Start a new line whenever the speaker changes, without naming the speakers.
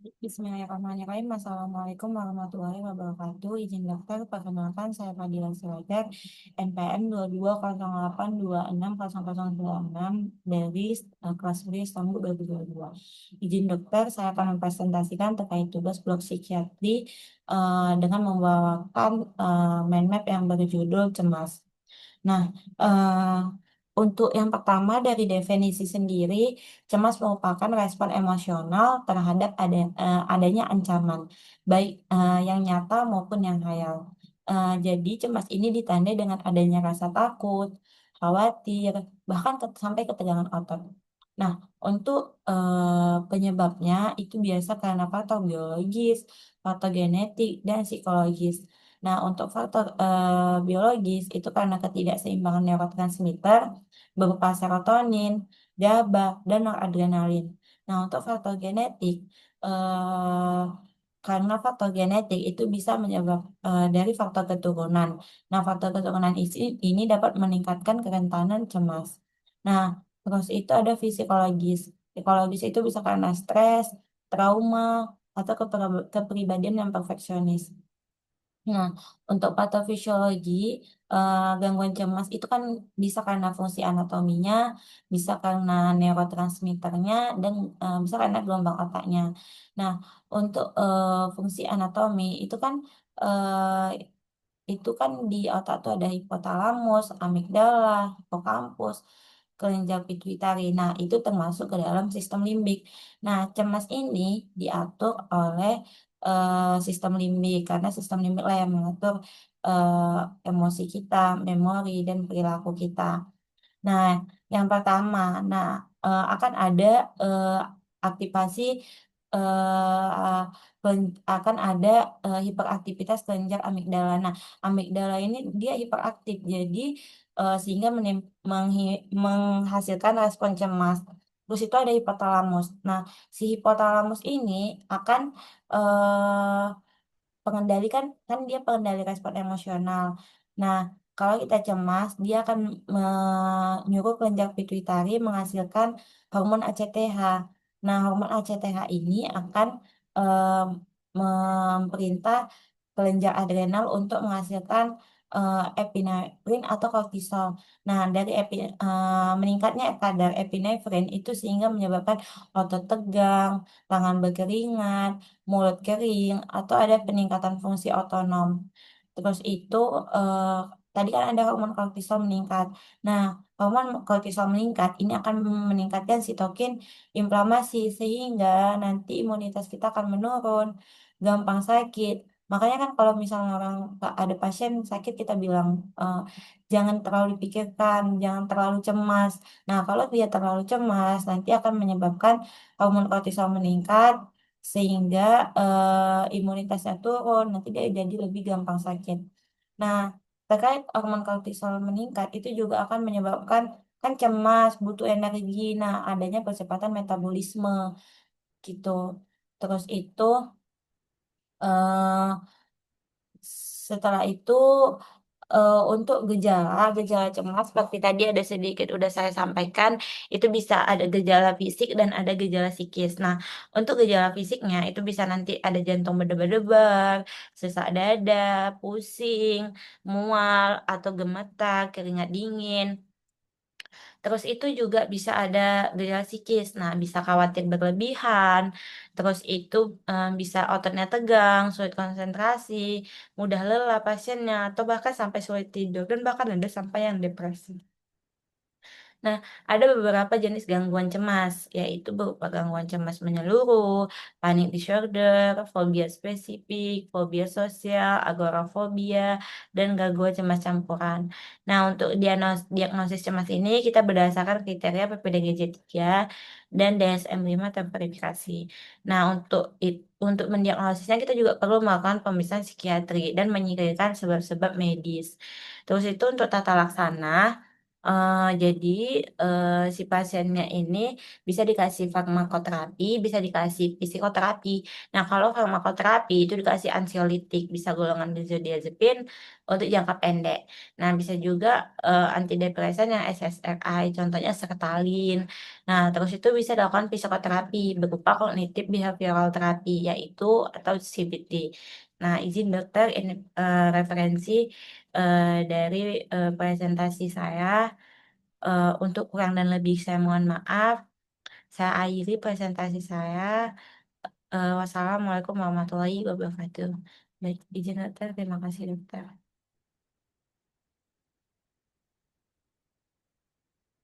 Bismillahirrahmanirrahim. Assalamualaikum warahmatullahi wabarakatuh. Izin daftar, perkenalkan saya Fadila Siregar, NPM 2208260096 dari kelas B Istanbul 2022. Izin dokter, saya akan mempresentasikan terkait tugas blok psikiatri dengan membawakan mind map yang berjudul Cemas. Nah, eh, untuk yang pertama dari definisi sendiri, cemas merupakan respon emosional terhadap adanya ancaman, baik yang nyata maupun yang hayal. Jadi cemas ini ditandai dengan adanya rasa takut, khawatir, bahkan sampai ketegangan otot. Nah, untuk penyebabnya itu biasa karena faktor biologis, faktor genetik, dan psikologis. Nah, untuk faktor biologis itu karena ketidakseimbangan neurotransmitter berupa serotonin, GABA, dan noradrenalin. Nah, untuk faktor genetik, eh, karena faktor genetik itu bisa menyebab dari faktor keturunan. Nah, faktor keturunan ini dapat meningkatkan kerentanan cemas. Nah, terus itu ada psikologis. Psikologis itu bisa karena stres, trauma, atau kepribadian yang perfeksionis. Nah, untuk patofisiologi, gangguan cemas itu kan bisa karena fungsi anatominya, bisa karena neurotransmitternya, dan bisa karena gelombang otaknya. Nah, untuk fungsi anatomi itu kan di otak tuh ada hipotalamus, amigdala, hipokampus, kelenjar pituitari. Nah, itu termasuk ke dalam sistem limbik. Nah, cemas ini diatur oleh sistem limbik karena sistem limbik lah yang mengatur emosi kita, memori, dan perilaku kita. Nah, yang pertama, akan ada eh, aktivasi akan ada hiperaktivitas kelenjar amigdala. Nah, amigdala ini dia hiperaktif, jadi sehingga menghasilkan respon cemas. Terus itu ada hipotalamus. Nah, si hipotalamus ini akan eh, kan dia pengendali respon emosional. Nah, kalau kita cemas, dia akan menyuruh kelenjar pituitari menghasilkan hormon ACTH. Nah, hormon ACTH ini akan em, memerintah kelenjar adrenal untuk menghasilkan epinefrin atau kortisol. Nah, meningkatnya kadar epinefrin itu sehingga menyebabkan otot tegang, tangan berkeringat, mulut kering, atau ada peningkatan fungsi otonom. Terus itu eh, tadi kan ada hormon kortisol meningkat. Nah, hormon kortisol meningkat ini akan meningkatkan sitokin inflamasi sehingga nanti imunitas kita akan menurun, gampang sakit. Makanya kan kalau misalnya ada pasien sakit kita bilang jangan terlalu dipikirkan, jangan terlalu cemas. Nah, kalau dia terlalu cemas nanti akan menyebabkan hormon kortisol meningkat sehingga imunitasnya turun, nanti dia jadi lebih gampang sakit. Nah, terkait hormon kortisol meningkat itu juga akan menyebabkan kan cemas, butuh energi. Nah, adanya percepatan metabolisme gitu. Terus itu eh, setelah itu untuk gejala cemas seperti tadi ada sedikit udah saya sampaikan, itu bisa ada gejala fisik dan ada gejala psikis. Nah, untuk gejala fisiknya itu bisa nanti ada jantung berdebar-debar, sesak dada, pusing, mual atau gemetar, keringat dingin. Terus itu juga bisa ada gejala psikis. Nah, bisa khawatir berlebihan. Terus itu bisa ototnya tegang, sulit konsentrasi, mudah lelah pasiennya, atau bahkan sampai sulit tidur. Dan bahkan ada sampai yang depresi. Nah, ada beberapa jenis gangguan cemas, yaitu berupa gangguan cemas menyeluruh, panic disorder, fobia spesifik, fobia sosial, agorafobia, dan gangguan cemas campuran. Nah, untuk diagnosis cemas ini kita berdasarkan kriteria PPDG-3 dan DSM-5 terverifikasi. Nah, untuk mendiagnosisnya kita juga perlu melakukan pemeriksaan psikiatri dan menyingkirkan sebab-sebab medis. Terus itu untuk tata laksana. Jadi si pasiennya ini bisa dikasih farmakoterapi, bisa dikasih psikoterapi. Nah, kalau farmakoterapi itu dikasih ansiolitik, bisa golongan benzodiazepin untuk jangka pendek. Nah, bisa juga antidepresan yang SSRI, contohnya sertalin. Nah, terus itu bisa dilakukan psikoterapi berupa kognitif behavioral terapi, yaitu atau CBT. Nah, izin dokter ini referensi dari presentasi saya. Untuk kurang dan lebih saya mohon maaf. Saya akhiri presentasi saya. Wassalamualaikum warahmatullahi wabarakatuh. Baik, izin dokter. Terima kasih dokter.